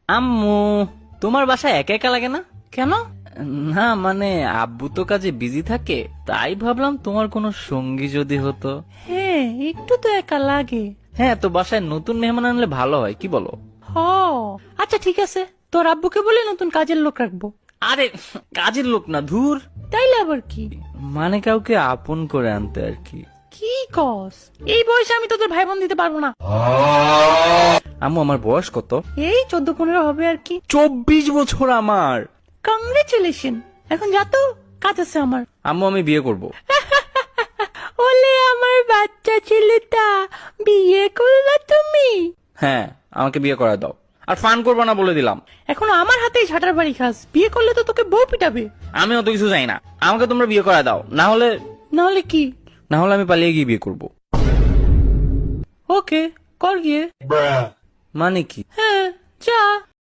আম্মু, তোমার বাসায় একা একা লাগে না? কেন? না মানে আব্বু তো কাজে বিজি থাকে, তাই ভাবলাম তোমার কোনো সঙ্গী যদি হতো। হ্যাঁ, একটু তো একা লাগে। হ্যাঁ, তো বাসায় নতুন মেহমান আনলে ভালো হয়, কি বলো? হ, আচ্ছা ঠিক আছে, তোর আব্বুকে বলে নতুন কাজের লোক রাখবো। আরে কাজের লোক না, ধুর। তাইলে আবার কি? মানে কাউকে আপন করে আনতে আর কি। কি কস? এই বয়সে আমি তোদের ভাই বোন দিতে পারবো না। আম্মু, আমার বয়স কত? এই 14-15 হবে আর কি। 24 বছর আমার। কংগ্রেচুলেশন। এখন যা তো, কাজ আছে আমার। আম্মু, আমি বিয়ে করব। ওলে আমার বাচ্চা ছেলেটা, বিয়ে করলা তুমি? হ্যাঁ, আমাকে বিয়ে করা দাও। আর ফান করবো না বলে দিলাম। এখন আমার হাতেই ঝাঁটার বাড়ি খাস। বিয়ে করলে তো তোকে বউ পিটাবে। আমি অত কিছু চাই না, আমাকে তোমরা বিয়ে করা দাও, না হলে নাহলে কি? আমি পালিয়ে গিয়ে বিয়ে করব। ওকে, কর গিয়ে। মানে কি? হ্যাঁ, যা।